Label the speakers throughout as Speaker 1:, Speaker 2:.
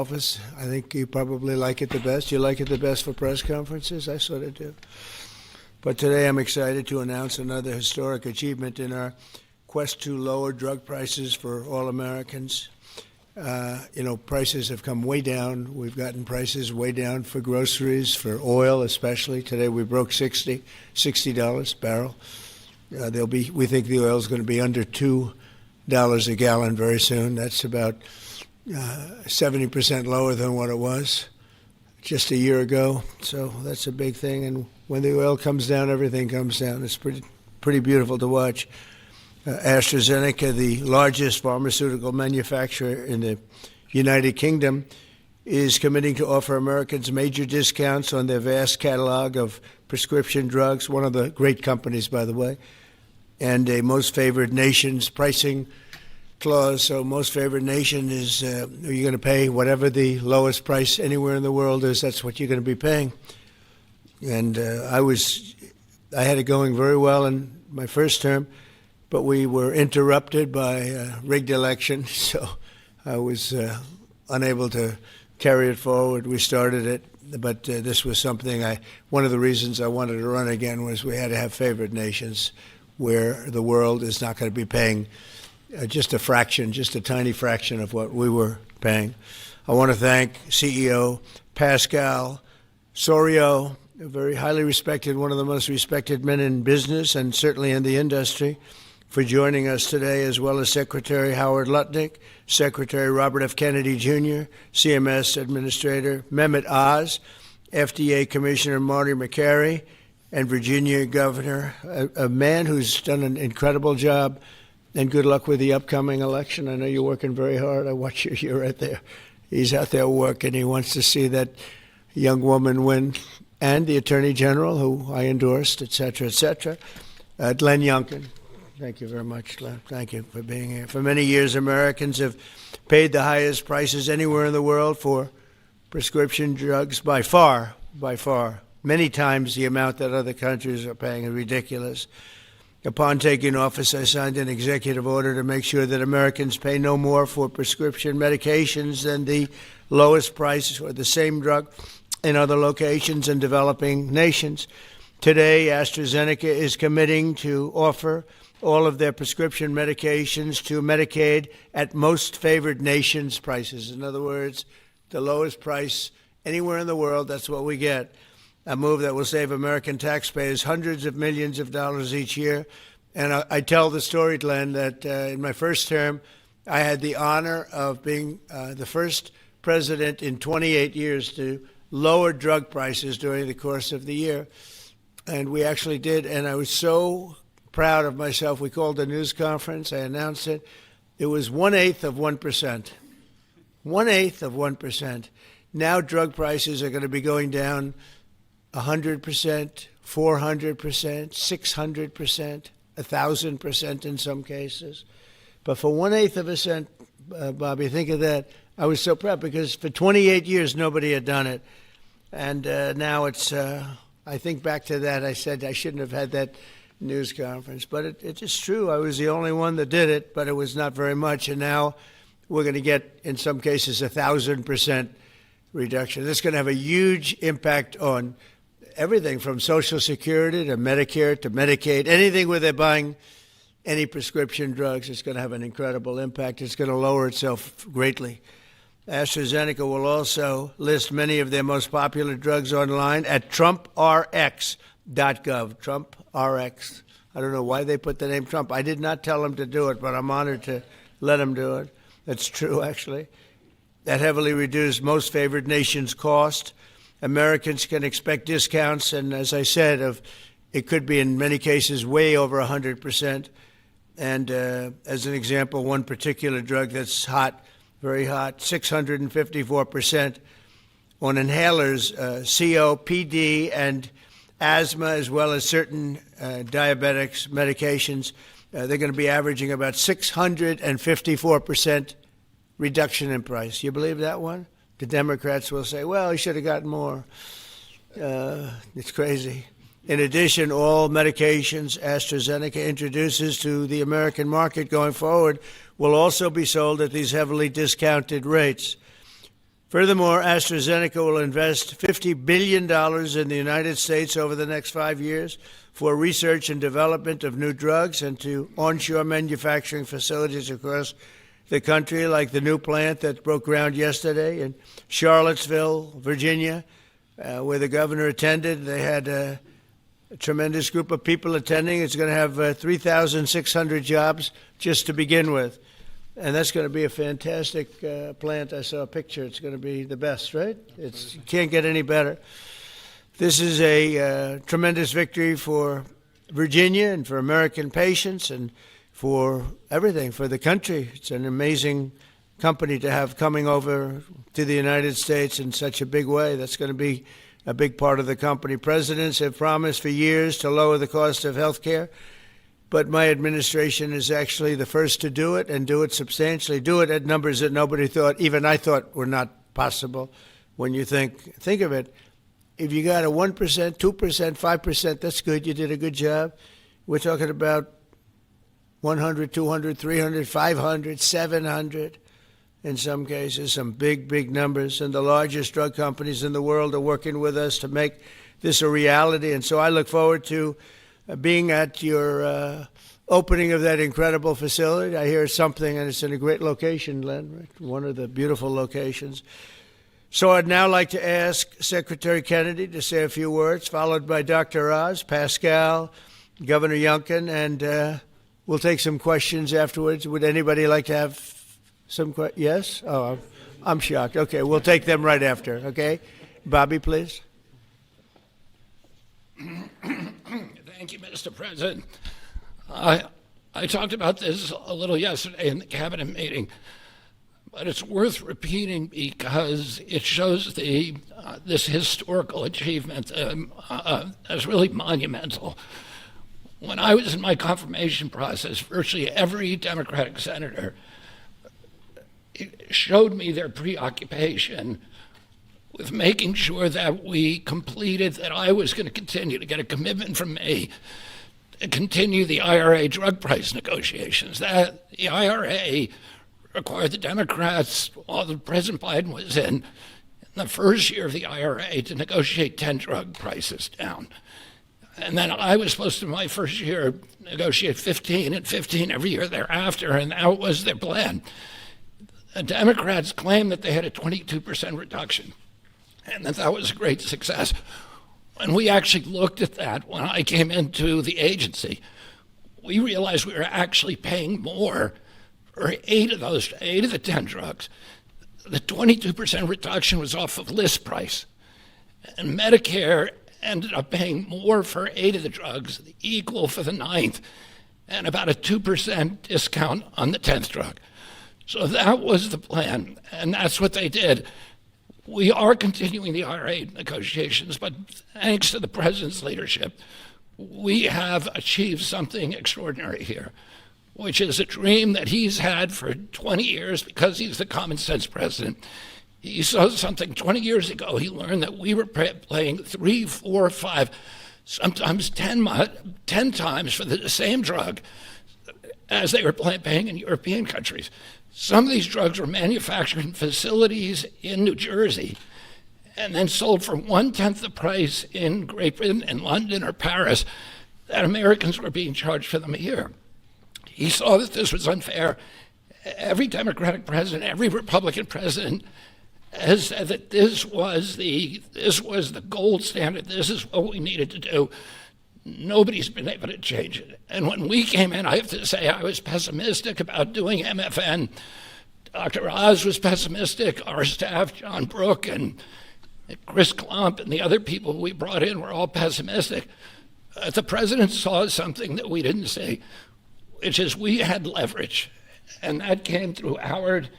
Speaker 1: office. I think you probably like it the best. You like it the best for press conferences? I sort of do. But today I'm excited to announce another historic achievement in our quest to lower drug prices for all Americans. Prices have come way down. We've gotten prices way down for groceries, for oil especially. Today we broke $60 a barrel. We think the oil is going to be under $2 a gallon very soon. That's about 70% lower than what it was just a year ago. So that's a big thing. And when the oil comes down, everything comes down. It's pretty beautiful to watch. AstraZeneca, the largest pharmaceutical manufacturer in the United Kingdom, is committing to offer Americans major discounts on their vast catalog of prescription drugs, one of the great companies, by the way, and a most favored nation's pricing clause. So most favored nation is you're going to pay whatever the lowest price anywhere in the world is. That's what you're going to be paying. And I had it going very well in my first term, but we were interrupted by a rigged election, so I was unable to carry it forward. We started it, but this was something one of the reasons I wanted to run again was we had to have favored nations where the world is not going to be paying just a tiny fraction of what we were paying. I want to thank CEO Pascal Soriot, a very highly respected, one of the most respected men in business and certainly in the industry, for joining us today, as well as Secretary Howard Lutnick, Secretary Robert F. Kennedy Jr., CMS Administrator Mehmet Oz, FDA Commissioner Marty McCary, and Virginia Governor, a man who's done an incredible job, and good luck with the upcoming election. I know you're working very hard. I watch you. You're right there. He's out there working. He wants to see that young woman win, and the Attorney General, who I endorsed, et cetera, Glenn Youngkin. Thank you very much, Glenn. Thank you for being here. For many years, Americans have paid the highest prices anywhere in the world for prescription drugs by far, many times the amount that other countries are paying is ridiculous. Upon taking office, I signed an executive order to make sure that Americans pay no more for prescription medications than the lowest price for the same drug in other locations in developing nations. Today, AstraZeneca is committing to offer all of their prescription medications to Medicaid at most favored nations prices. In other words, the lowest price anywhere in the world, that's what we get. A move that will save American taxpayers hundreds of millions of dollars each year. And I tell the story, Glenn, that in my first term, I had the honor of being the first president in 28 years to lower drug prices during the course of the year. And we actually did, and I was so proud of myself. We called a news conference. I announced it. It was 1/8 of 1%. 1/8 of 1%. Now drug prices are going to be going down 100%, 400%, 600%, 1,000% in some cases. But for 1/8 of a cent, Bobby, think of that. I was so proud because for 28 years nobody had done it. And now it's, I think back to that, I said I shouldn't have had that news conference. But it is true. I was the only one that did it, but it was not very much. And now we're going to get, in some cases, 1,000% reduction. This is going to have a huge impact on everything from Social Security to Medicare to Medicaid, anything where they're buying any prescription drugs. It's going to have an incredible impact. It's going to lower itself greatly. AstraZeneca will also list many of their most popular drugs online at TrumpRx.gov. TrumpRx. I don't know why they put the name Trump. I did not tell them to do it, but I'm honored to let them do it. That's true, actually. That heavily reduced most favored nations cost. Americans can expect discounts, and as I said, it could be in many cases way over 100%. And as an example, one particular drug that's hot, very hot, 654% on inhalers, COPD and asthma, as well as certain diabetics medications. They're going to be averaging about 654% reduction in price. You believe that one? The Democrats will say, well, he should have gotten more. It's crazy. In addition, all medications AstraZeneca introduces to the American market going forward will also be sold at these heavily discounted rates. Furthermore, AstraZeneca will invest $50 billion in the United States over the next 5 years for research and development of new drugs and to onshore manufacturing facilities across the country, like the new plant that broke ground yesterday in Charlottesville, Virginia, where the governor attended. They had a tremendous group of people attending. It's going to have 3,600 jobs just to begin with. And that's going to be a fantastic plant. I saw a picture. It's going to be the best, right? You can't get any better. This is a tremendous victory for Virginia and for American patients and for everything, for the country. It's an amazing company to have coming over to the United States in such a big way. That's going to be a big part of the company. Presidents have promised for years to lower the cost of health care, but my administration is actually the first to do it and do it substantially, do it at numbers that nobody thought, even I thought, were not possible. When you think of it, if you got a 1%, 2%, 5%, that's good. You did a good job. We're talking about 100, 200, 300, 500, 700 in some cases, some big, big numbers. And the largest drug companies in the world are working with us to make this a reality. And so I look forward to being at your opening of that incredible facility. I hear something, and it's in a great location, Len, right? One of the beautiful locations. So I'd now like to ask Secretary Kennedy to say a few words, followed by Dr. Oz, Pascal, Governor Youngkin, and we'll take some questions afterwards. Would anybody like to have some questions? Yes? Oh, I'm shocked. Okay, we'll take them right after, okay? Bobby, please.
Speaker 2: Thank you, Mr. President. I talked about this a little yesterday in the cabinet meeting, but it's worth repeating because it shows this historical achievement as really monumental. When I was in my confirmation process, virtually every Democratic senator showed me their preoccupation with making sure that we completed, that I was going to continue to get a commitment from me to continue the IRA drug price negotiations. That the IRA required the Democrats, while President Biden was in the first year of the IRA, to negotiate 10 drug prices down. And then I was supposed to, my first year, negotiate 15 and 15 every year thereafter, and that was their plan. The Democrats claimed that they had a 22% reduction, and that was a great success. When we actually looked at that, when I came into the agency, we realized we were actually paying more for 8 of the 10 drugs. The 22% reduction was off of list price, and Medicare ended up paying more for 8 of the drugs, equal for the 9th, and about a 2% discount on the 10th drug. So that was the plan, and that's what they did. We are continuing the IRA negotiations, but thanks to the president's leadership, we have achieved something extraordinary here, which is a dream that he's had for 20 years because he's the common sense president. He saw something 20 years ago. He learned that we were paying 3, 4, 5, sometimes 10 times for the same drug as they were paying in European countries. Some of these drugs were manufactured in facilities in New Jersey and then sold for 1/10 the price in Great Britain and London or Paris that Americans were being charged for them here. He saw that this was unfair. Every Democratic president, every Republican president has said that this was the gold standard. This is what we needed to do. Nobody's been able to change it. And when we came in, I have to say I was pessimistic about doing MFN. Dr. Oz was pessimistic. Our staff, John Brook and Chris Klump and the other people we brought in were all pessimistic. The president saw something that we didn't see, which is we had leverage. And that came through Howard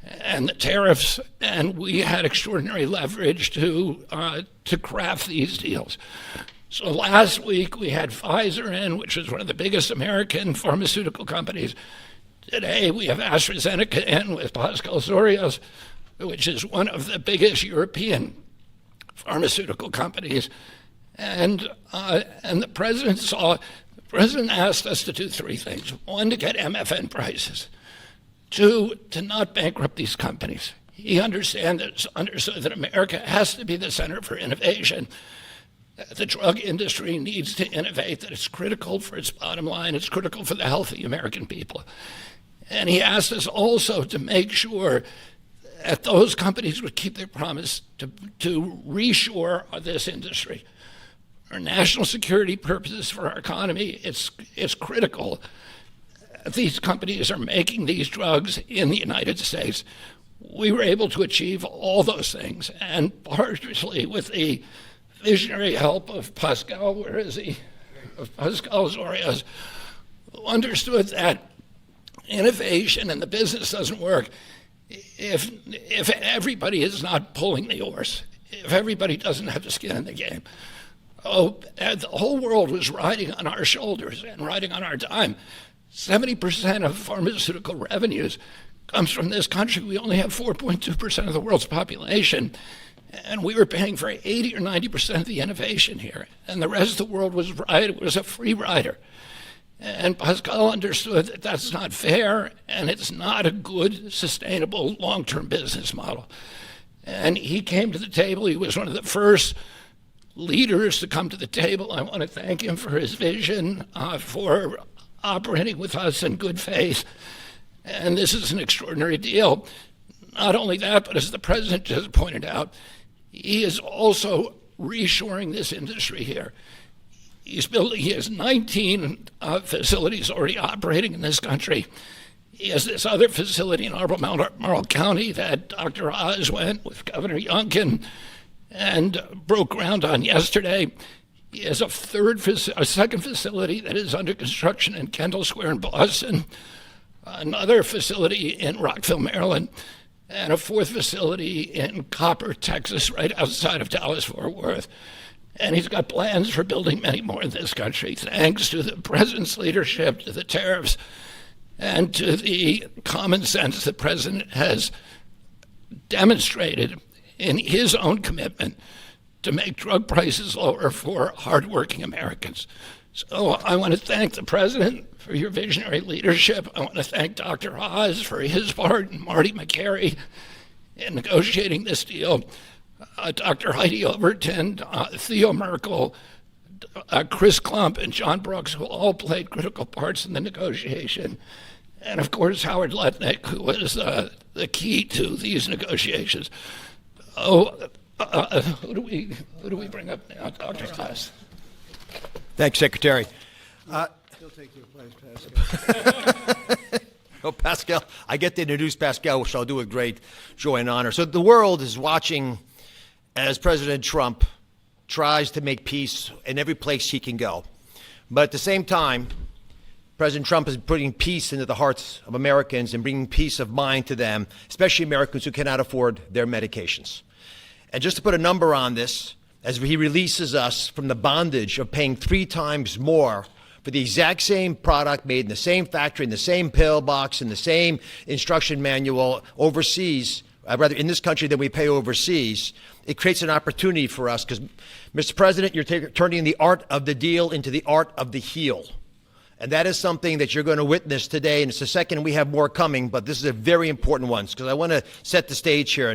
Speaker 2: and the tariffs, and we had extraordinary leverage to craft these deals. So last week we had Pfizer in, which is one of the biggest American pharmaceutical companies. Today we have AstraZeneca in with Pascal Sorios, which is one of the biggest European pharmaceutical companies. And the president asked us to do 3 things. 1, to get MFN prices. 2, to not bankrupt these companies. He understood that America has to be the center for innovation. The drug industry needs to innovate, that it's critical for its bottom line, it's critical for the health of the American people. And he asked us also to make sure that those companies would keep their promise to reshore this industry. For national security purposes, for our economy, it's critical. These companies are making these drugs in the United States. We were able to achieve all those things, and partially with the visionary help of Pascal, where is he? Of Pascal Zorias, who understood that innovation and the business doesn't work if everybody is not pulling the oars, if everybody doesn't have the skin in the game. The whole world was riding on our shoulders and riding on our dime. 70% of pharmaceutical revenues comes from this country. We only have 4.2% of the world's population, and we were paying for 80 or 90% of the innovation here, and the rest of the world was a free rider. And Pascal understood that that's not fair, and it's not a good, sustainable, long-term business model. And he came to the table. He was one of the first leaders to come to the table. I want to thank him for his vision, for operating with us in good faith. And this is an extraordinary deal. Not only that, but as the president just pointed out, he is also reshoring this industry here. He has 19 facilities already operating in this country. He has this other facility in Albemarle County that Dr. Oz went with Governor Youngkin and broke ground on yesterday. He has a second facility that is under construction in Kendall Square in Boston, another facility in Rockville, Maryland, and a fourth facility in Copper, Texas, right outside of Dallas-Fort Worth. And he's got plans for building many more in this country, thanks to the president's leadership, to the tariffs, and to the common sense the president has demonstrated in his own commitment to make drug prices lower for hardworking Americans. So I want to thank the president for your visionary leadership. I want to thank Dr. Oz for his part, and Marty McCary in negotiating this deal. Dr. Heidi Overton, Theo Merkel, Chris Klump, and John Brooks, who all played critical parts in the negotiation. And of course, Howard Lutnick, who was the key to these negotiations. Who do we bring up now? Dr. Oz.
Speaker 3: Thanks, Secretary.
Speaker 1: He'll take your place, Pascal.
Speaker 3: Oh, Pascal, I get to introduce Pascal, which I'll do with great joy and honor. So the world is watching as President Trump tries to make peace in every place he can go. But at the same time, President Trump is putting peace into the hearts of Americans and bringing peace of mind to them, especially Americans who cannot afford their medications. And just to put a number on this, as he releases us from the bondage of paying 3 times more for the exact same product made in the same factory, in the same pill box, in the same instruction manual overseas, rather in this country than we pay overseas, it creates an opportunity for us because, Mr. President, you're turning the art of the deal into the art of the heel. And that is something that you're going to witness today. And it's the second, we have more coming, but this is a very important one because I want to set the stage here.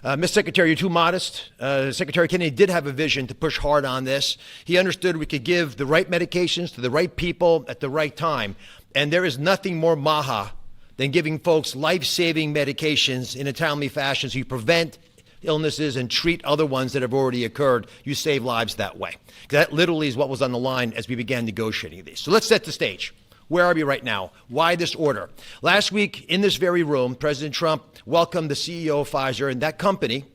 Speaker 3: And Ms. Secretary, you're too modest. Secretary Kennedy did have a vision to push hard on this. He understood we could give the right medications to the right people at the right time. And there is nothing more maha than giving folks life-saving medications in a timely fashion so you prevent illnesses and treat other ones that have already occurred. You save lives that way. That literally is what was on the line as we began negotiating these. So let's set the stage. Where are we right now? Why this order? Last week in this very room, President Trump welcomed the CEO of Pfizer, and that company,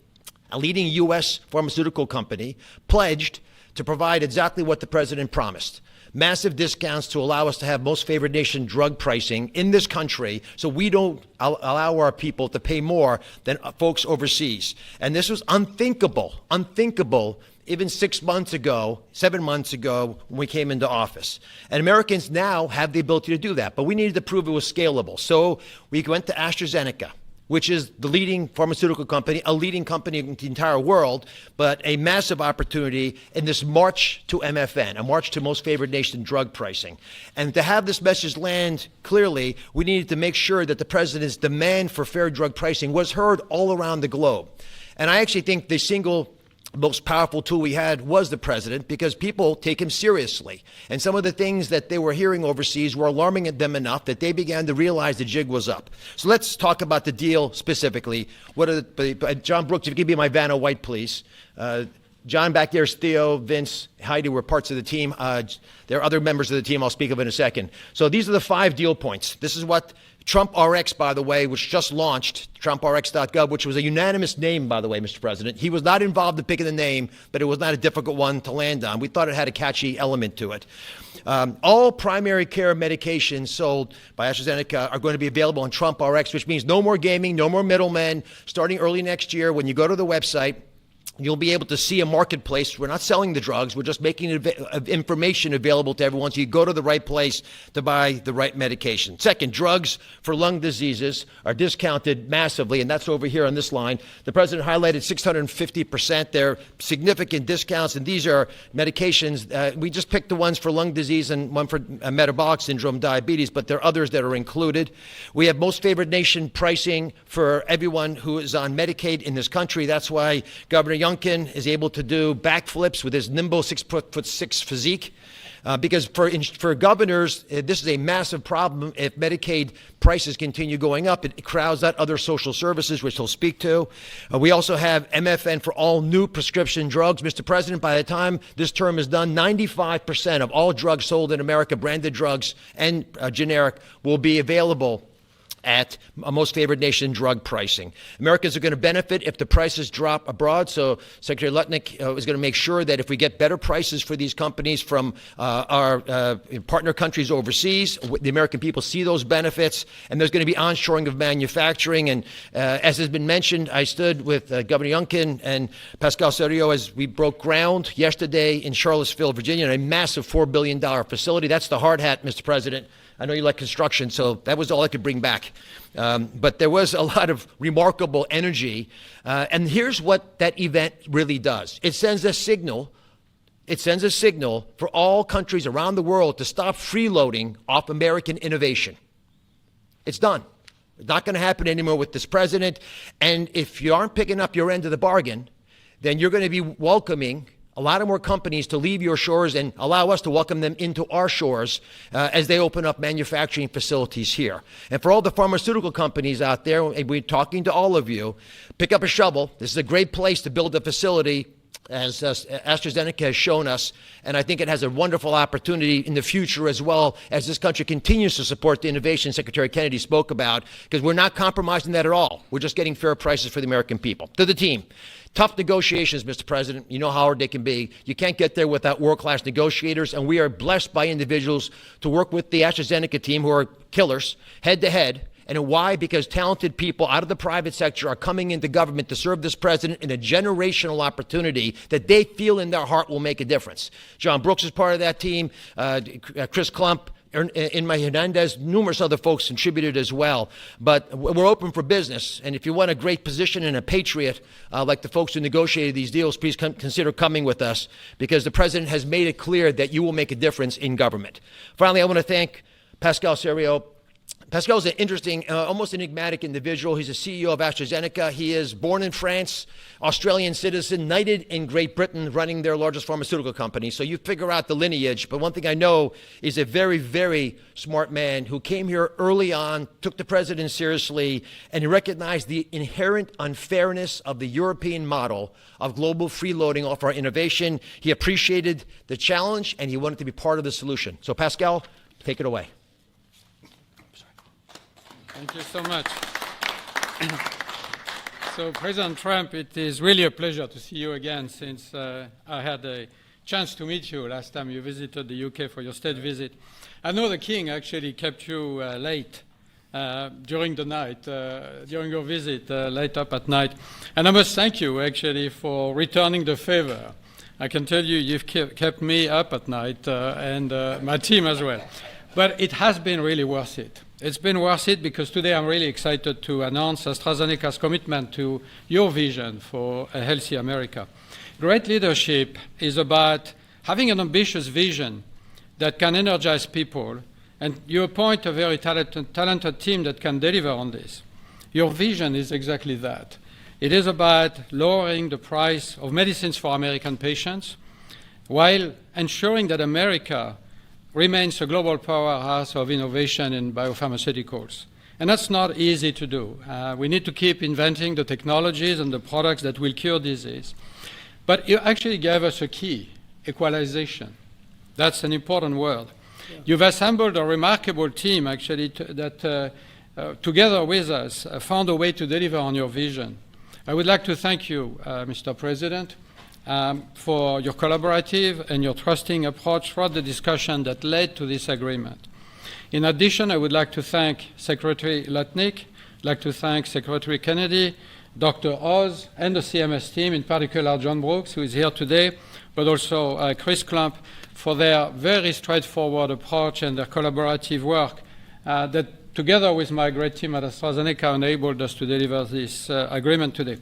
Speaker 3: a leading U.S. pharmaceutical company, pledged to provide exactly what the president promised. Massive discounts to allow us to have most favored nation drug pricing in this country so we don't allow our people to pay more than folks overseas. And this was unthinkable even 6 months ago, 7 months ago when we came into office. And Americans now have the ability to do that, but we needed to prove it was scalable. So we went to AstraZeneca. which is the leading pharmaceutical company, a leading company in the entire world, but a massive opportunity in this march to MFN, a march to most favored nation drug pricing. And to have this message land clearly, we needed to make sure that the president's demand for fair drug pricing was heard all around the globe. And I actually think the single most powerful tool we had was the president, because people take him seriously. And some of the things that they were hearing overseas were alarming them enough that they began to realize the jig was up. So let's talk about the deal specifically. John Brooks, if you could be my Vanna White, please. John back there is Theo, Vince, Heidi were parts of the team. There are other members of the team I'll speak of in a second. So these are the 5 deal points. This is what Trump RX, by the way, which just launched, TrumpRx.gov, which was a unanimous name, by the way, Mr. President. He was not involved in picking the name, but it was not a difficult one to land on. We thought it had a catchy element to it. All primary care medications sold by AstraZeneca are going to be available on Trump RX, which means no more gaming, no more middlemen. Starting early next year, when you go to the website, you'll be able to see a marketplace. We're not selling the drugs. We're just making information available to everyone so you go to the right place to buy the right medication. Second, drugs for lung diseases are discounted massively, and that's over here on this line. The president highlighted 650%. They're significant discounts, and these are medications. We just picked the ones for lung disease and one for metabolic syndrome, diabetes, but there are others that are included. We have most favored nation pricing for everyone who is on Medicaid in this country. That's why Governor Youngkin is able to do backflips with his nimble 6'6" physique. Because for governors, this is a massive problem. If Medicaid prices continue going up, it crowds out other social services, which he'll speak to. We also have MFN for all new prescription drugs. Mr. President, by the time this term is done, 95% of all drugs sold in America, branded drugs and generic, will be available at most favored nation drug pricing. Americans are going to benefit if the prices drop abroad. So Secretary Lutnick is going to make sure that if we get better prices for these companies from our partner countries overseas, the American people see those benefits, and there's going to be onshoring of manufacturing. And as has been mentioned, I stood with Governor Youngkin and Pascal Soriot as we broke ground yesterday in Charlottesville, Virginia, in a massive $4 billion facility. That's the hard hat, Mr. President. I know you like construction, so that was all I could bring back. But there was a lot of remarkable energy. And here's what that event really does. It sends a signal. It sends a signal for all countries around the world to stop freeloading off American innovation. It's done. It's not going to happen anymore with this president. And if you aren't picking up your end of the bargain, then you're going to be welcoming a lot of more companies to leave your shores and allow us to welcome them into our shores as they open up manufacturing facilities here. And for all the pharmaceutical companies out there, we're talking to all of you, pick up a shovel. This is a great place to build a facility, as AstraZeneca has shown us, and I think it has a wonderful opportunity in the future as well as this country continues to support the innovation Secretary Kennedy spoke about, because we're not compromising that at all. We're just getting fair prices for the American people. To the team. Tough negotiations, Mr. President. You know how hard they can be. You can't get there without world-class negotiators, and we are blessed by individuals to work with the AstraZeneca team who are killers, head-to-head. And why? Because talented people out of the private sector are coming into government to serve this president in a generational opportunity that they feel in their heart will make a difference. John Brooks is part of that team. Chris Klump, Inma Hernandez, numerous other folks contributed as well. But we're open for business. And if you want a great position and a patriot, like the folks who negotiated these deals, please consider coming with us, because the president has made it clear that you will make a difference in government. Finally, I want to thank Pascal Soriot. Pascal is an interesting, almost enigmatic individual. He's a CEO of AstraZeneca. He is born in France, Australian citizen, knighted in Great Britain, running their largest pharmaceutical company. So you figure out the lineage. But one thing I know is a very, very smart man who came here early on, took the president seriously, and he recognized the inherent unfairness of the European model of global freeloading off our innovation. He appreciated the challenge, and he wanted to be part of the solution. So Pascal, take it away.
Speaker 4: Thank you so much. So, President Trump, it is really a pleasure to see you again, since I had a chance to meet you last time you visited the UK for your state visit. I know the King actually kept you late during the night, during your visit, late up at night. And I must thank you, actually, for returning the favor. I can tell you, you've kept me up at night and my team as well. But it has been really worth it. It's been worth it because today I'm really excited to announce AstraZeneca's commitment to your vision for a healthy America. Great leadership is about having an ambitious vision that can energize people, and you appoint a very talented team that can deliver on this. Your vision is exactly that. It is about lowering the price of medicines for American patients while ensuring that America remains a global powerhouse of innovation in biopharmaceuticals. And that's not easy to do. We need to keep inventing the technologies and the products that will cure disease. But you actually gave us a key, equalization. That's an important word. Yeah. You've assembled a remarkable team, actually, that together with us found a way to deliver on your vision. I would like to thank you, Mr. President, for your collaborative and your trusting approach throughout the discussion that led to this agreement. In addition, I would like to thank Secretary Lutnick, I'd like to thank Secretary Kennedy, Dr. Oz, and the CMS team, in particular John Brooks, who is here today, but also Chris Klump, for their very straightforward approach and their collaborative work that, together with my great team at AstraZeneca, enabled us to deliver this agreement today.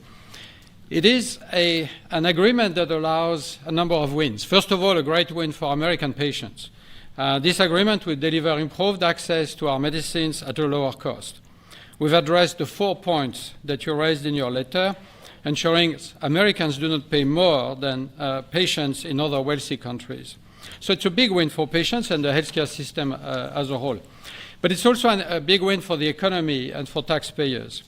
Speaker 4: It is an agreement that allows a number of wins. First of all, a great win for American patients. This agreement will deliver improved access to our medicines at a lower cost. We've addressed the 4 points that you raised in your letter, ensuring Americans do not pay more than patients in other wealthy countries. So it's a big win for patients and the healthcare system as a whole. But it's also a big win for the economy and for taxpayers,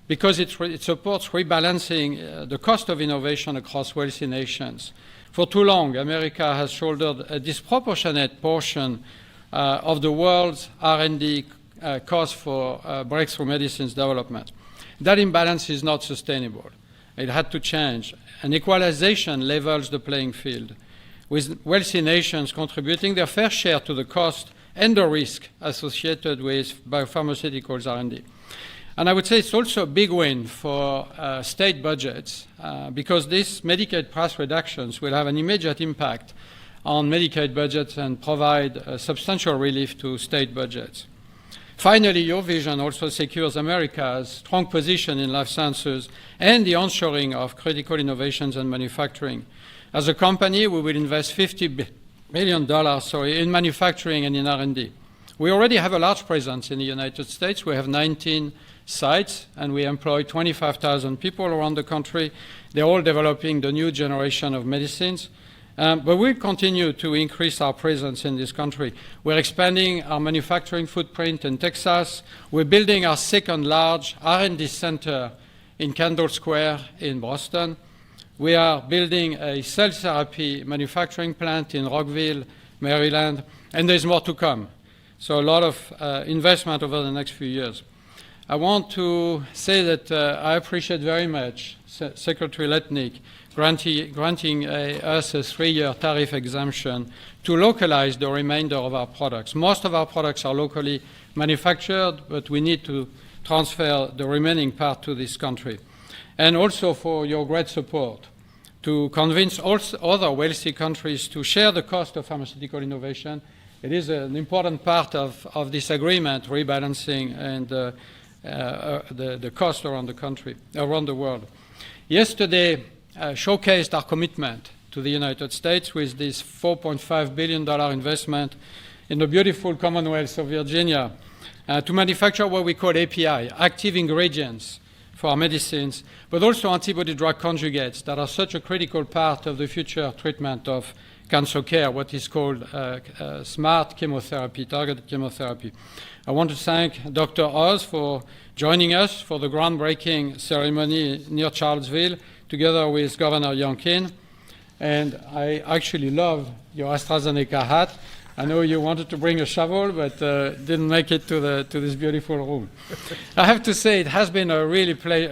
Speaker 4: because it supports rebalancing the cost of innovation across wealthy nations. For too long, America has shouldered a disproportionate portion of the world's R&D cost for breakthrough medicines development. That imbalance is not sustainable. It had to change. And equalization levels the playing field, with wealthy nations contributing their fair share to the cost and the risk associated with biopharmaceuticals R&D. And I would say it's also a big win for state budgets because these Medicaid price reductions will have an immediate impact on Medicaid budgets and provide substantial relief to state budgets. Finally, your vision also secures America's strong position in life sciences and the onshoring of critical innovations and manufacturing. As a company, we will invest $50 billion in manufacturing and in R&D. We already have a large presence in the United States. We have 19 sites, and we employ 25,000 people around the country. They're all developing the new generation of medicines. But we'll continue to increase our presence in this country. We're expanding our manufacturing footprint in Texas. We're building our second large R&D center in Kendall Square in Boston. We are building a cell therapy manufacturing plant in Rockville, Maryland, and there's more to come. So a lot of investment over the next few years. I want to say that I appreciate very much Secretary Lutnick granting us a 3-year tariff exemption to localize the remainder of our products. Most of our products are locally manufactured, but we need to transfer the remaining part to this country. And also for your great support to convince also other wealthy countries to share the cost of pharmaceutical innovation. It is an important part of this agreement, rebalancing and the cost around the country, around the world. Yesterday showcased our commitment to the United States with this $4.5 billion investment in the beautiful Commonwealth of Virginia to manufacture what we call API, active ingredients for our medicines, but also antibody-drug conjugates that are such a critical part of the future treatment of cancer care, what is called smart chemotherapy, targeted chemotherapy. I want to thank Dr. Oz for joining us for the groundbreaking ceremony near Charlottesville, together with Governor Youngkin. And I actually love your AstraZeneca hat. I know you wanted to bring a shovel, but didn't make it to this beautiful room. I have to say it has been a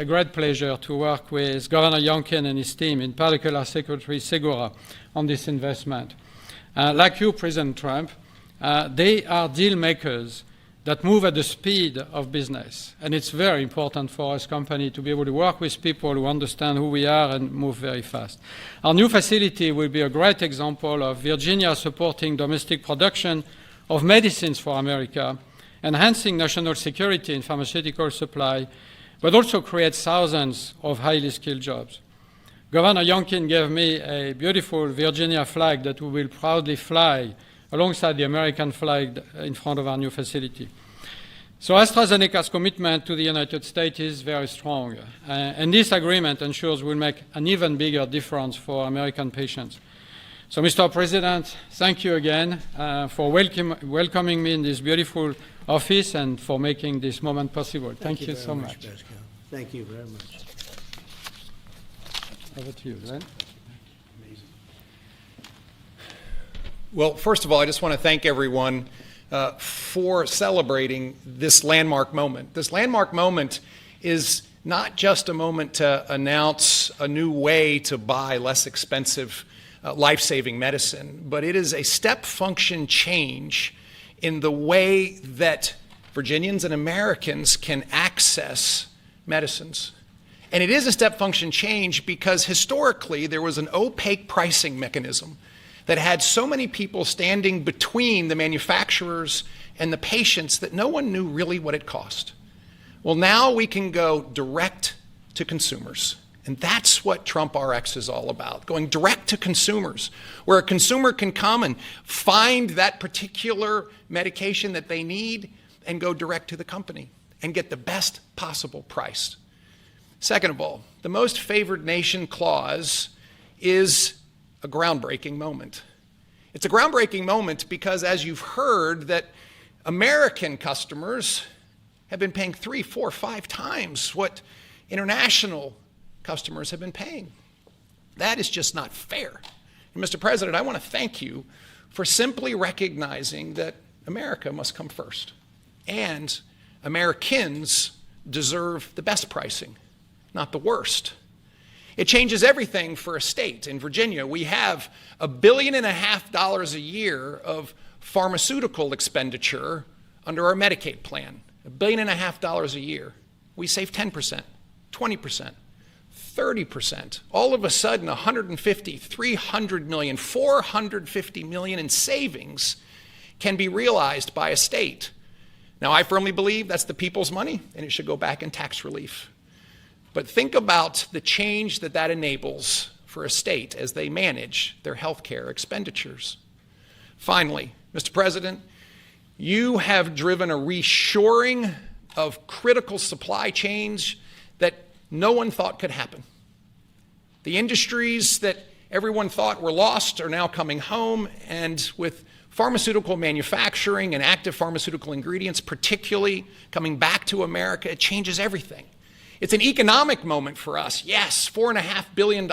Speaker 4: great pleasure to work with Governor Youngkin and his team, in particular Secretary Segura, on this investment. Like you, President Trump, they are deal makers that move at the speed of business. And it's very important for us company to be able to work with people who understand who we are and move very fast. Our new facility will be a great example of Virginia supporting domestic production of medicines for America enhancing national security in pharmaceutical supply, but also creates thousands of highly skilled jobs. Governor Youngkin gave me a beautiful Virginia flag that we will proudly fly alongside the American flag in front of our new facility. So AstraZeneca's commitment to the United States is very strong, and this agreement ensures we'll make an even bigger difference for American patients. So, Mr. President, thank you again for welcoming me in this beautiful office and for making this moment possible. Thank you so much.
Speaker 1: Pascal. Thank you very much.
Speaker 4: Over to you, Glenn.
Speaker 5: Well, first of all, I just want to thank everyone for celebrating this landmark moment. This landmark moment is not just a moment to announce a new way to buy less expensive life-saving medicine, but it is a step function change in the way that Virginians and Americans can access medicines. And it is a step function change because historically there was an opaque pricing mechanism that had so many people standing between the manufacturers and the patients that no one knew really what it cost. Well, now we can go direct to consumers. And that's what Trump RX is all about, going direct to consumers, where a consumer can come and find that particular medication that they need and go direct to the company and get the best possible price. Second of all, the most favored nation clause is a groundbreaking moment. It's a groundbreaking moment because, as you've heard, that American customers have been paying 3, 4, 5 times what international customers have been paying. That is just not fair. And Mr. President, I want to thank you for simply recognizing that America must come first. And Americans deserve the best pricing, not the worst. It changes everything for a state. In Virginia, we have $1.5 billion a year of pharmaceutical expenditure under our Medicaid plan. $1.5 billion a year. We save 10%, 20%, 30%. All of a sudden, 150, 300 million, 450 million in savings can be realized by a state. Now, I firmly believe that's the people's money, and it should go back in tax relief. But think about the change that that enables for a state as they manage their health care expenditures. Finally, Mr. President, you have driven a reshoring of critical supply chains that no one thought could happen. The industries that everyone thought were lost are now coming home, and with pharmaceutical manufacturing and active pharmaceutical ingredients particularly coming back to America, it changes everything. It's an economic moment for us. Yes, $4.5 billion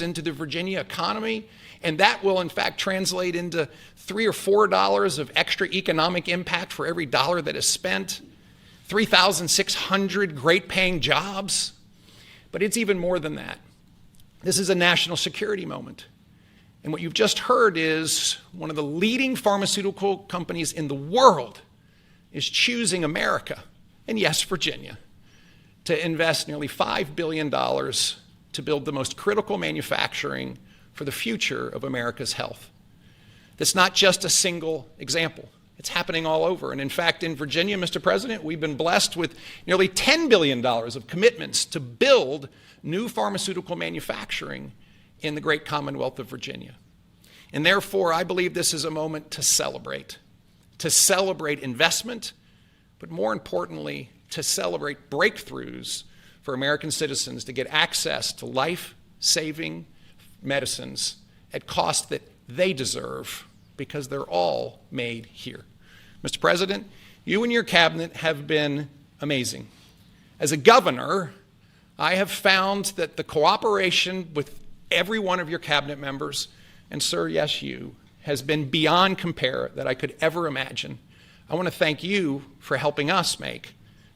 Speaker 5: into the Virginia economy, and that will in fact translate into $3 or $4 of extra economic impact for every dollar that is spent, 3,600 great paying jobs. But it's even more than that. This is a national security moment. And what you've just heard is one of the leading pharmaceutical companies in the world is choosing America, and yes, Virginia, to invest nearly $5 billion to build the most critical manufacturing for the future of America's health. That's not just a single example. It's happening all over. And in fact, in Virginia, Mr. President, we've been blessed with nearly $10 billion of commitments to build new pharmaceutical manufacturing in the great Commonwealth of Virginia. And therefore, I believe this is a moment to celebrate investment, but more importantly, to celebrate breakthroughs for American citizens to get access to life-saving medicines at costs that they deserve because they're all made here. Mr. President, you and your cabinet have been amazing. As a governor, I have found that the cooperation with every one of your cabinet members, and sir, yes, you, has been beyond compare that I could ever imagine. I want to thank you for helping us make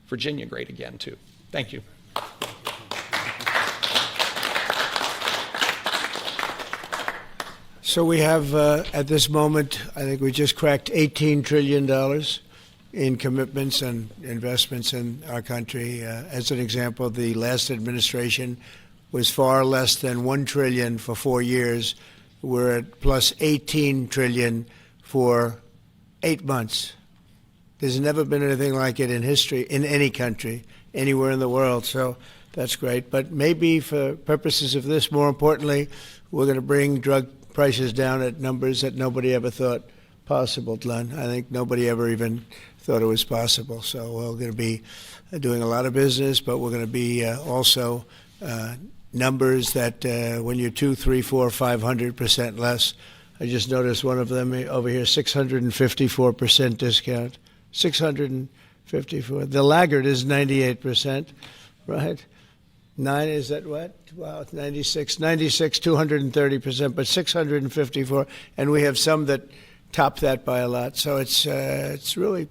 Speaker 5: Virginia great again, too. Thank you.
Speaker 1: So we have, at this moment, I think we just cracked $18 trillion in commitments and investments in our country. As an example, the last administration was far less than $1 trillion for 4 years. We're at plus $18 trillion for 8 months. There's never been anything like it in history, in any country, anywhere in the world. So that's great. But maybe for purposes of this, more importantly, we're going to bring drug prices down at numbers that nobody ever thought possible, Glenn. I think nobody ever even thought it was possible. So we're going to be doing a lot of business, but we're going to be also numbers that when you're 2, 3, 4, 500% less. I just noticed one of them over here, 654% discount. 654. The laggard is 98%, right? 9 is that what? Wow, 96, 230%, but 654, and we have some that top that by a lot. So it's really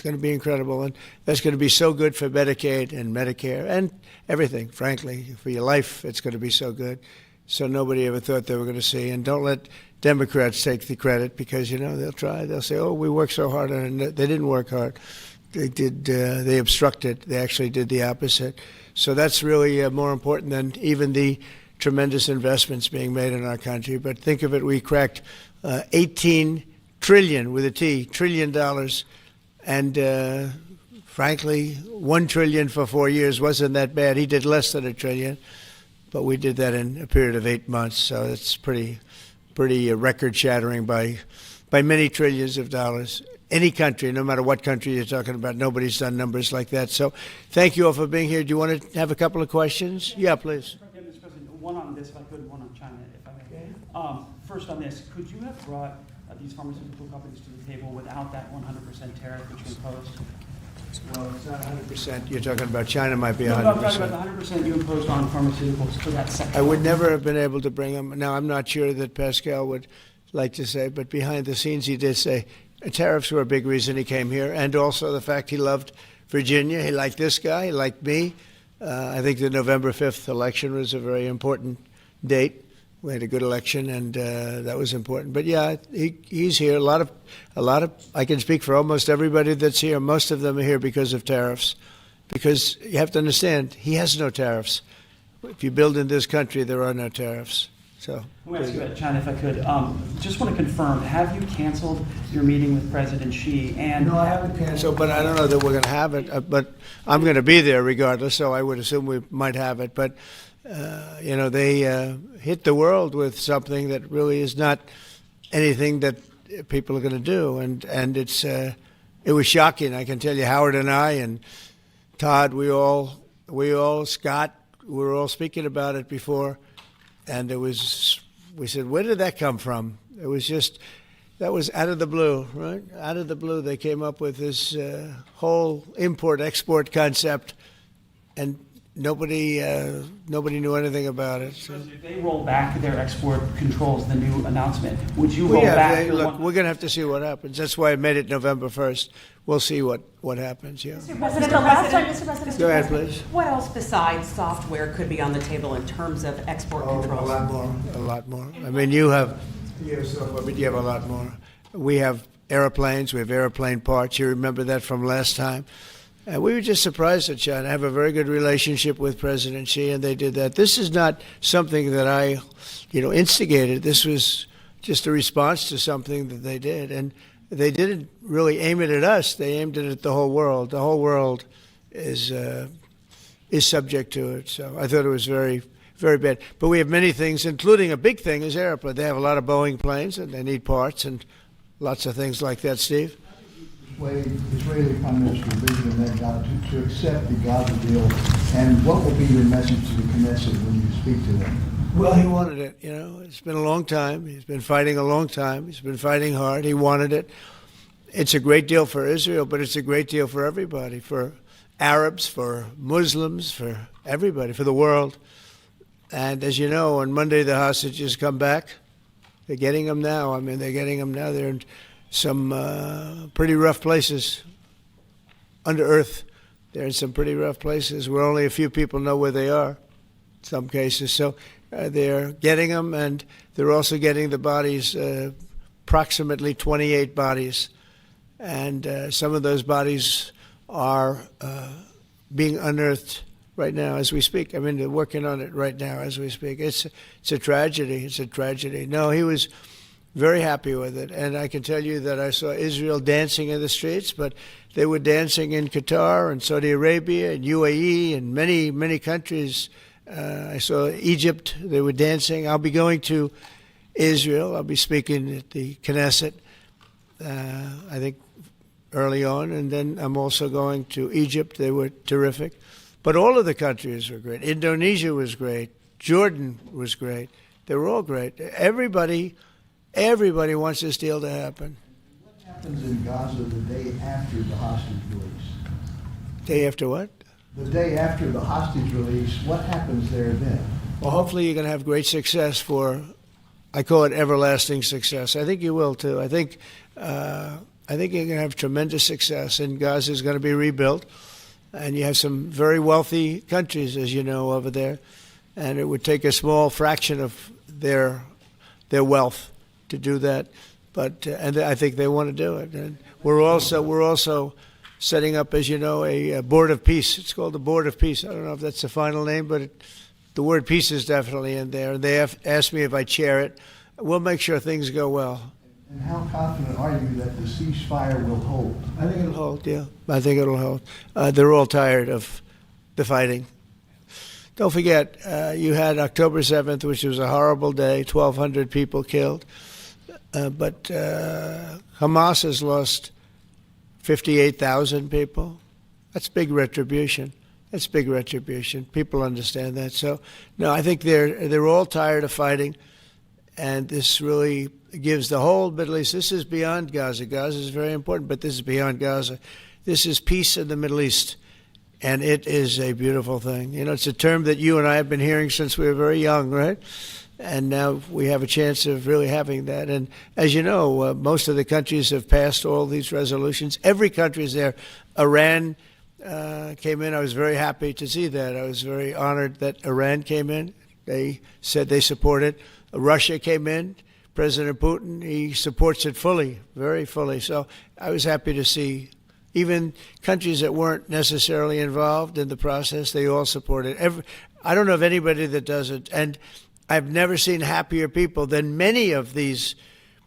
Speaker 1: going to be incredible, and that's going to be so good for Medicaid and Medicare and everything. Frankly, for your life, it's going to be so good. So nobody ever thought they were going to see. And don't let Democrats take the credit, because they'll try. They'll say, "Oh, we worked so hard on it." They didn't work hard. They did. They obstructed. They actually did the opposite. So that's really more important than even the tremendous investments being made in our country. But think of it: we cracked 18 trillion with a T, trillion dollars, and frankly, 1 trillion for 4 years wasn't that bad. He did less than a trillion, but we did that in a period of 8 months. So it's pretty record-shattering by many trillions of dollars. Any country, no matter what country you're talking about, nobody's done numbers like that. So thank you all for being here. Do you want to have a couple of questions? Yeah, please.
Speaker 6: Mr. President, one on this, if I could, one on China, if I may. First on this, could you have brought these pharmaceutical companies to the table without that 100% tariff which you imposed?
Speaker 1: Well, it's not 100%. You're talking about China might be 100%.
Speaker 6: No, I'm talking about the 100% you imposed on pharmaceuticals for that sector.
Speaker 1: I would never have been able to bring them. Now, I'm not sure that Pascal would like to say, but behind the scenes he did say tariffs were a big reason he came here, and also the fact he loved Virginia. He liked this guy. He liked me. I think the November 5th election was a very important date. We had a good election, and that was important. But yeah, he's here. A lot of. I can speak for almost everybody that's here. Most of them are here because of tariffs, because you have to understand he has no tariffs. If you build in this country, there are no tariffs. So.
Speaker 6: Let me ask you about China, if I could. Just want to confirm: have you canceled your meeting with President Xi? And
Speaker 1: no, I haven't canceled, but I don't know that we're going to have it. But I'm going to be there regardless, so I would assume we might have it. But. They hit the world with something that really is not anything that people are going to do, and it was shocking. I can tell you, Howard and I and Todd, we all Scott, we were all speaking about it before, and we said, where did that come from? It was just that was out of the blue, right? Out of the blue, they came up with this whole import-export concept, and nobody knew anything about it. So.
Speaker 6: If they roll back their export controls, the new announcement, would you roll back?
Speaker 1: Look, we're going to have to see what happens. That's why I made it November 1st. We'll see what happens. Yeah.
Speaker 7: Mr. President, the last time, Mr. President,
Speaker 1: go ahead, please.
Speaker 7: What else besides software could be on the table in terms of export controls?
Speaker 1: A lot more. I mean, you have software, but you have a lot more. We have airplanes. We have airplane parts. You remember that from last time. And we were just surprised at China. I have a very good relationship with President Xi, and they did that. This is not something that I, instigated. This was just a response to something that they did. And they didn't really aim it at us. They aimed it at the whole world. The whole world is subject to it. So I thought it was very, very bad. But we have many things, including a big thing is airplanes. They have a lot of Boeing planes, and they need parts and lots of things like that, Steve.
Speaker 8: Israeli Prime Minister Benjamin Netanyahu to accept the Gaza deal, and what will be your message to the Knesset when you speak to them?
Speaker 1: Well, he wanted it. It's been a long time. He's been fighting a long time. He's been fighting hard. He wanted it. It's a great deal for Israel, but it's a great deal for everybody, for Arabs, for Muslims, for everybody, for the world. And as you know, on Monday the hostages come back. They're getting them now. They're getting them now. They're in some pretty rough places under earth. They're in some pretty rough places where only a few people know where they are in some cases. So they're getting them, and they're also getting the bodies, approximately 28 bodies. And some of those bodies are being unearthed right now as we speak. They're working on it right now as we speak. It's a tragedy. It's a tragedy. No, he was very happy with it. And I can tell you that I saw Israel dancing in the streets, but they were dancing in Qatar and Saudi Arabia and UAE and many, many countries. I saw Egypt, they were dancing. I'll be going to Israel. I'll be speaking at the Knesset, I think, early on. And then I'm also going to Egypt. They were terrific. But all of the countries were great. Indonesia was great. Jordan was great. They were all great. Everybody wants this deal to happen.
Speaker 8: What happens in Gaza the day after the hostage release?
Speaker 1: Day after what?
Speaker 8: The day after the hostage release, what happens there then?
Speaker 1: Well, hopefully you're going to have great success I call it everlasting success. I think you will too. I think you're going to have tremendous success, and Gaza is going to be rebuilt. And you have some very wealthy countries, as you know, over there, and it would take a small fraction of their wealth to do that. But and I think they want to do it. And we're also setting up, as you know, a board of peace. It's called the Board of Peace. I don't know if that's the final name, but the word peace is definitely in there. They have asked me if I chair it. We'll make sure things go well.
Speaker 8: And how confident are you that the ceasefire will hold?
Speaker 1: I think it'll hold, yeah. I think it'll hold. They're all tired of the fighting. Don't forget, you had October 7th, which was a horrible day, 1,200 people killed. But Hamas has lost 58,000 people. That's big retribution. That's big retribution. People understand that. So, no, I think they're all tired of fighting, and this really gives the whole Middle East. This is beyond Gaza. Gaza is very important, but this is beyond Gaza. This is peace in the Middle East, and it is a beautiful thing. You know, it's a term that you and I have been hearing since we were very young, right? And now we have a chance of really having that. And as you know, most of the countries have passed all these resolutions. Every country is there. Iran came in. I was very happy to see that. I was very honored that Iran came in. They said they support it. Russia came in. President Putin, he supports it fully, very fully. So I was happy to see even countries that weren't necessarily involved in the process, they all support it. I don't know of anybody that doesn't. And I've never seen happier people than many of these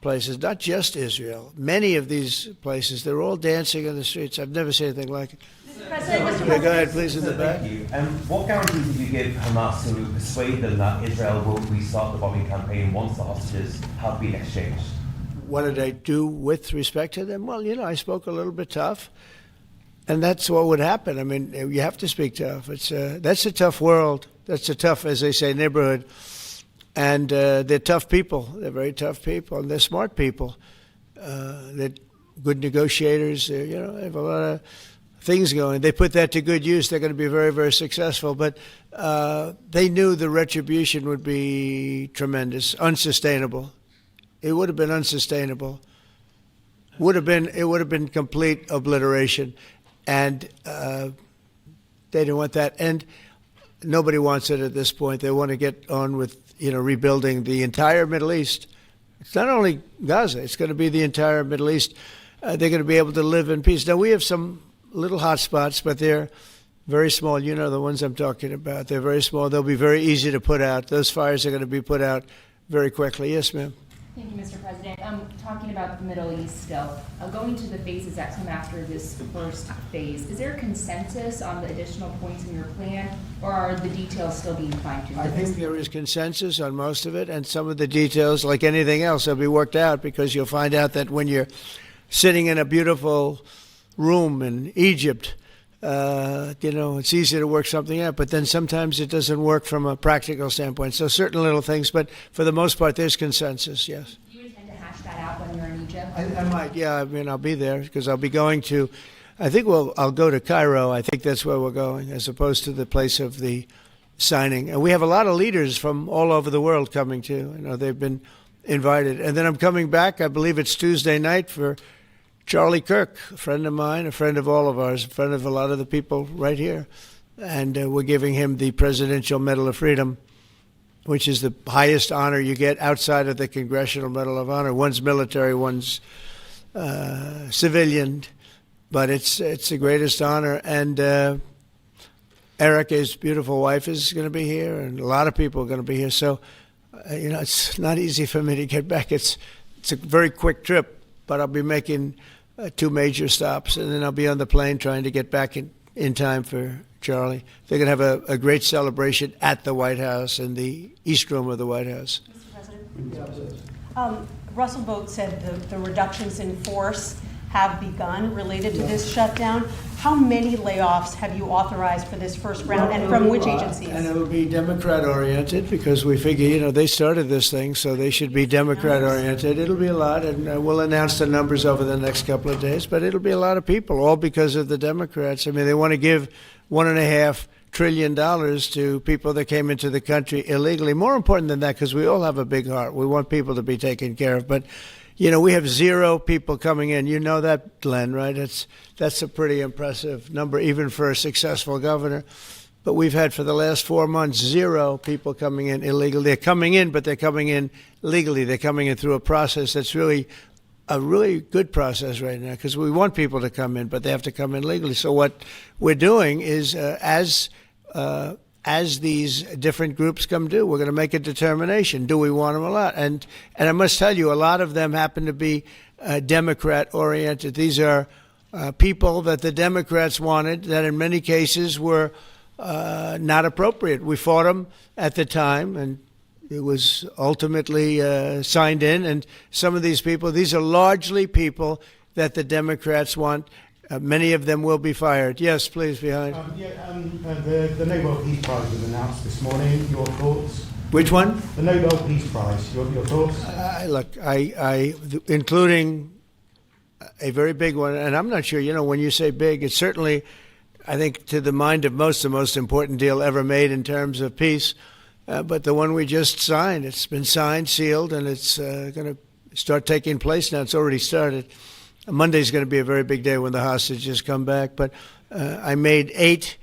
Speaker 1: places, not just Israel. Many of these places, they're all dancing in the streets. I've never seen anything like it. Yeah, go ahead, please, in the back.
Speaker 9: Thank you. What guarantees did you give Hamas to persuade them that Israel will restart the bombing campaign once the hostages have been exchanged?
Speaker 1: What did I do with respect to them? Well, you know, I spoke a little bit tough, and that's what would happen. I mean, you have to speak tough. That's a tough world. That's a tough, as they say, neighborhood. And they're tough people. They're very tough people, and they're smart people. They're good negotiators. They have a lot of things going. They put that to good use. They're going to be very, very successful. But they knew the retribution would be tremendous, unsustainable. It would have been unsustainable. It would have been complete obliteration, and they didn't want that. And nobody wants it at this point. They want to get on with rebuilding the entire Middle East. It's not only Gaza. It's going to be the entire Middle East. They're going to be able to live in peace. Now we have some little hot spots, but they're very small. You know the ones I'm talking about. They're very small. They'll be very easy to put out. Those fires are going to be put out very quickly. Yes, ma'am.
Speaker 10: Thank you, Mr. President. Talking about the Middle East still, going to the phases that come after this first phase, is there a consensus on the additional points in your plan, or are the details still being fine-tuned?
Speaker 1: I think there is consensus on most of it, and some of the details, like anything else, will be worked out, because you'll find out that when you're sitting in a beautiful room in Egypt, it's easy to work something out, but then sometimes it doesn't work from a practical standpoint. So certain little things, but for the most part, there's consensus, yes.
Speaker 10: Do you intend to hash that out when you're in Egypt?
Speaker 1: I might, yeah. I mean, I'll be there because I'll be going to, I'll go to Cairo. I think that's where we're going, as opposed to the place of the signing. And we have a lot of leaders from all over the world coming too. They've been invited. And then I'm coming back, I believe it's Tuesday night, for Charlie Kirk, a friend of mine, a friend of all of ours, a friend of a lot of the people right here. And we're giving him the Presidential Medal of Freedom, which is the highest honor you get outside of the Congressional Medal of Honor. One's military, one's civilian, but it's the greatest honor. And Erica's beautiful wife is going to be here, and a lot of people are going to be here. So, it's not easy for me to get back. It's it's a very quick trip, but I'll be making 2 major stops, and then I'll be on the plane trying to get back in time for Charlie. They're going to have a great celebration at the White House, in the East Room of the White House.
Speaker 7: Mr. President? Russell Vogt said the reductions in force have begun related to this shutdown. How many layoffs have you authorized for this first round, and from which agencies?
Speaker 1: And it'll be Democrat-oriented, because we figure, they started this thing, so they should be Democrat-oriented. It'll be a lot, and we'll announce the numbers over the next couple of days, but it'll be a lot of people, all because of the Democrats. I mean, they want to give $1.5 trillion to people that came into the country illegally. More important than that, because we all have a big heart. We want people to be taken care of, but we have 0 people coming in. You know that, Glenn, right? That's a pretty impressive number, even for a successful governor. But we've had, for the last 4 months, 0 people coming in illegally. They're coming in, but they're coming in legally. They're coming in through a process that's really a really good process right now, because we want people to come in, but they have to come in legally. So what we're doing is, as these different groups come due, we're going to make a determination. Do we want them a lot? And I must tell you, a lot of them happen to be Democrat-oriented. These are people that the Democrats wanted, that in many cases were not appropriate. We fought them at the time, and it was ultimately signed in. And some of these people, these are largely people that the Democrats want. Many of them will be fired. Yes, please, behind.
Speaker 11: The Nobel Peace Prize was announced this morning. Your thoughts?
Speaker 1: Which one?
Speaker 11: The Nobel Peace Prize. Your thoughts?
Speaker 1: Look, including a very big one, and I'm not sure, when you say big, it's certainly, I think, to the mind of most, the most important deal ever made in terms of peace. But the one we just signed, it's been signed, sealed, and it's going to start taking place now. It's already started. Monday's going to be a very big day when the hostages come back. But I made 8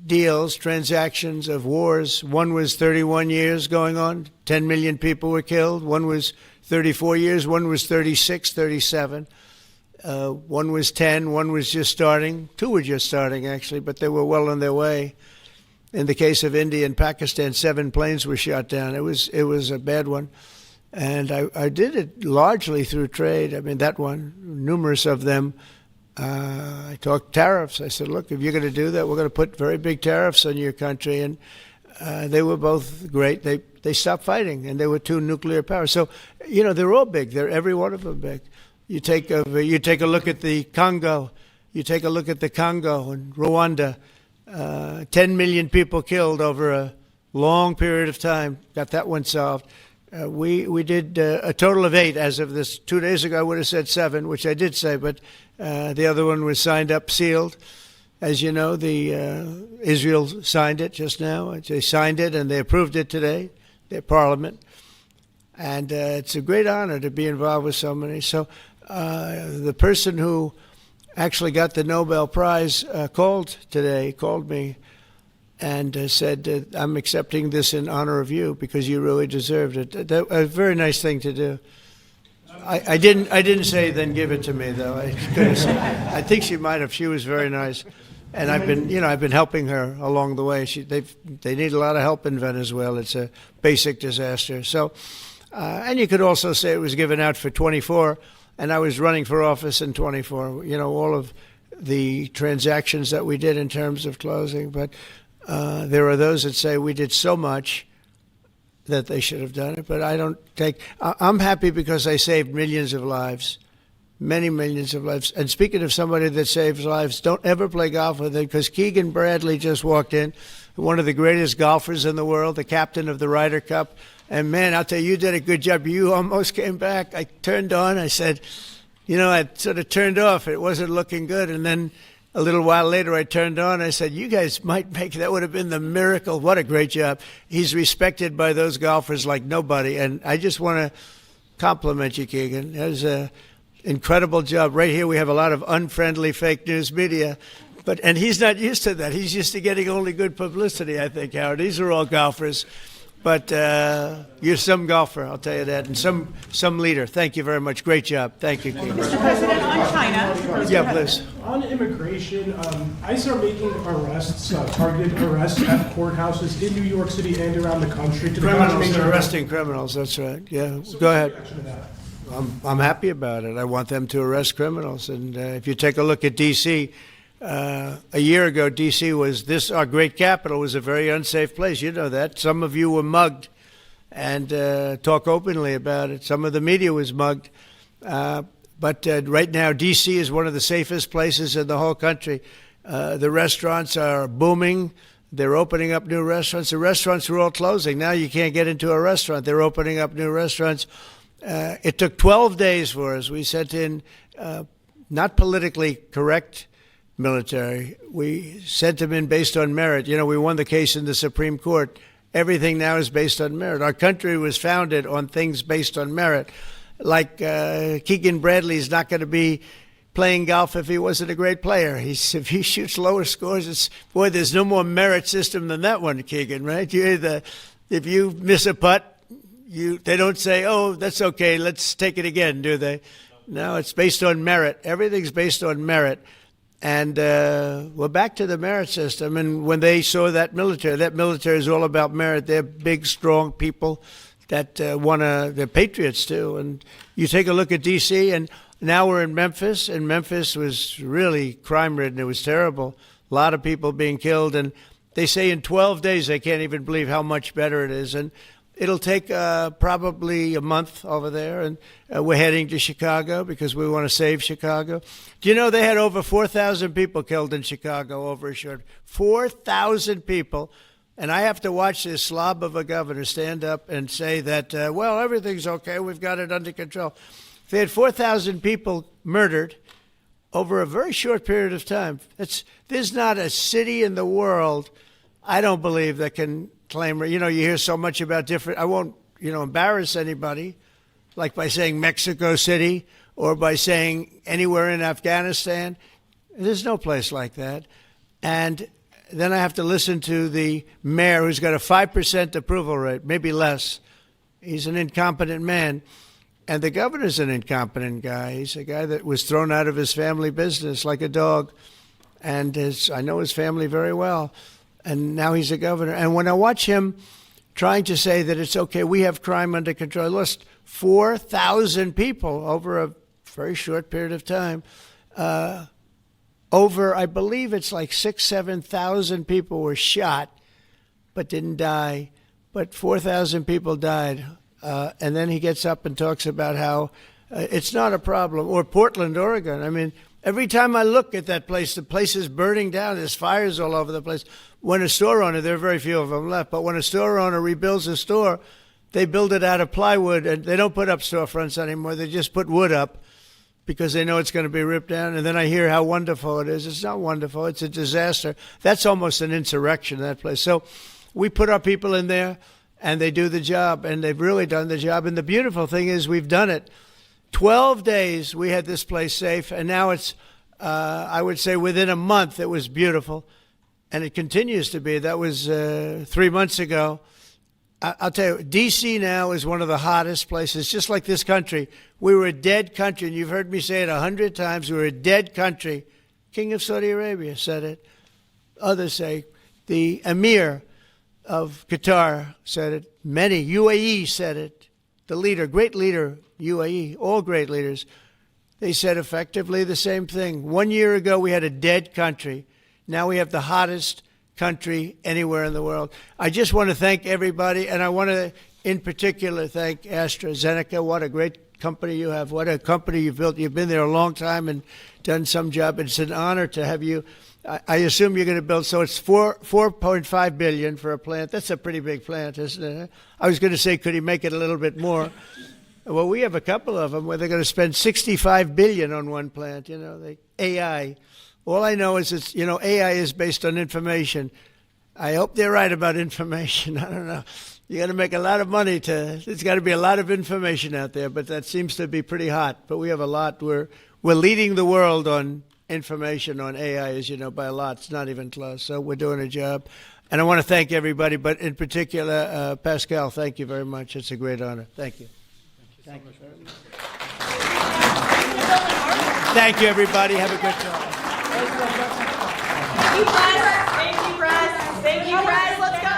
Speaker 1: deals, transactions of wars. One was 31 years going on. 10 million people were killed. One was 34 years. One was 36, 37. One was 10. One was just starting. 2 were just starting, actually, but they were well on their way. In the case of India and Pakistan, 7 planes were shot down. It was a bad one. And I did it largely through trade. I mean, that one, numerous of them. I talked tariffs. I said, look, if you're going to do that, we're going to put very big tariffs on your country. And they were both great. They stopped fighting, and there were 2 nuclear powers. So, they're all big. They're every one of them big. You take a look at the Congo. You take a look at the Congo and Rwanda. 10 million people killed over a long period of time. Got that one solved. We did a total of 8 as of this. 2 days ago, I would have said 7, which I did say, but the other one was signed up, sealed. As you know, Israel signed it just now. They signed it and they approved it today, their parliament. And it's a great honor to be involved with so many. So the person who actually got the Nobel Prize called me and said, I'm accepting this in honor of you because you really deserved it. A very nice thing to do. I didn't say then give it to me, though. I think she might have. She was very nice. And I've been helping her along the way. They need a lot of help in Venezuela. It's a basic disaster. So, and you could also say it was given out for 24, and I was running for office in 24. All of the transactions that we did in terms of closing. But there are those that say we did so much that they should have done it. But I'm happy because I saved millions of lives. Many millions of lives. And speaking of somebody that saves lives, don't ever play golf with him, because Keegan Bradley just walked in, one of the greatest golfers in the world, the captain of the Ryder Cup. And, man, I'll tell you, you did a good job. You almost came back. I turned on. I said, I sort of turned off. It wasn't looking good. And then a little while later, I turned on. I said, you guys might make that would have been the miracle. What a great job. He's respected by those golfers like nobody. And I just want to compliment you, Keegan. That was a incredible job. Right here we have a lot of unfriendly fake news media, and he's not used to that. He's used to getting only good publicity, I think, Howard. These are all golfers. But you're some golfer, I'll tell you that, and some leader. Thank you very much. Great job. Thank you, Keegan.
Speaker 7: Mr. President, on China.
Speaker 1: Yeah, please.
Speaker 12: On immigration, ICE are making arrests, targeted arrests at courthouses in New York City and around the country.
Speaker 1: Criminals, arresting criminals, that's right. Yeah,
Speaker 12: So
Speaker 1: go ahead. I'm happy about it. I want them to arrest criminals. And if you take a look at D.C., a year ago, D.C. was our great capital was a very unsafe place. You know that. Some of you were mugged, and talk openly about it. Some of the media was mugged. But right now, D.C. is one of the safest places in the whole country. The restaurants are booming. They're opening up new restaurants. The restaurants were all closing. Now you can't get into a restaurant. They're opening up new restaurants. It took 12 days for us. We sent in not politically correct military. We sent them in based on merit. You know, we won the case in the Supreme Court. Everything now is based on merit. Our country was founded on things based on merit. Like Keegan Bradley's not going to be playing golf if he wasn't a great player. If he shoots lower scores, boy, there's no more merit system than that one, Keegan, right? If you miss a putt, they don't say, oh, that's okay, let's take it again, do they? No, it's based on merit. Everything's based on merit. And we're back to the merit system. And when they saw that military is all about merit. They're big, strong people that they're patriots too. And you take a look at D.C., and now we're in Memphis, and Memphis was really crime-ridden. It was terrible. A lot of people being killed. And they say in 12 days they can't even believe how much better it is. And it'll take probably a month over there, and we're heading to Chicago because we want to save Chicago. Do you know they had over 4,000 people killed in Chicago over a short 4,000 people, and I have to watch this slob of a governor stand up and say that, well, everything's okay, we've got it under control. They had 4,000 people murdered over a very short period of time. There's not a city in the world, I don't believe, that can claim, you hear so much about different, I won't, embarrass anybody, like by saying Mexico City or by saying anywhere in Afghanistan. There's no place like that. And then I have to listen to the mayor who's got a 5% approval rate, maybe less. He's an incompetent man. And the governor's an incompetent guy. He's a guy that was thrown out of his family business like a dog. And I know his family very well. And now he's a governor. And when I watch him trying to say that it's okay, we have crime under control, I lost 4,000 people over a very short period of time. I believe it's like 7,000 people were shot but didn't die. But 4,000 people died. And then he gets up and talks about how it's not a problem. Or Portland, Oregon. I mean, every time I look at that place, the place is burning down. There's fires all over the place. When a store owner, there are very few of them left, but when a store owner rebuilds a store, they build it out of plywood, and they don't put up storefronts anymore. They just put wood up because they know it's going to be ripped down. And then I hear how wonderful it is. It's not wonderful. It's a disaster. That's almost an insurrection, that place. So we put our people in there, and they do the job, and they've really done the job. And the beautiful thing is we've done it. 12 days we had this place safe, and now it's, I would say within a month it was beautiful, and it continues to be. That was 3 months ago. I'll tell you, D.C. now is one of the hottest places, just like this country. We were a dead country, and you've heard me say it 100 times. We were a dead country. King of Saudi Arabia said it. Others say the Emir of Qatar said it. Many, UAE said it. The leader, great leader, UAE, all great leaders, they said effectively the same thing. 1 year ago, we had a dead country. Now we have the hottest country anywhere in the world. I just want to thank everybody, and I want to, in particular, thank AstraZeneca. What a great company you have. What a company you've built. You've been there a long time and done some job. It's an honor to have you. I assume you're going to build, so it's $4.5 billion for a plant. That's a pretty big plant, isn't it? I was going to say, could he make it a little bit more? Well, we have a couple of them where they're going to spend $65 billion on one plant, AI. All I know is AI is based on information. I hope they're right about information. I don't know. You got to make a lot of money there's got to be a lot of information out there, but that seems to be pretty hot. But we have a lot. We're leading the world on information on AI, as you know, by a lot. It's not even close. So we're doing a job. And I want to thank everybody, but in particular, Pascal, thank you very much. It's a great honor. Thank you. Thank you very much. Thank you, everybody. Have a good time.
Speaker 13: Thank you, Press. Thank you, Press. Thank you, Press. Let's go.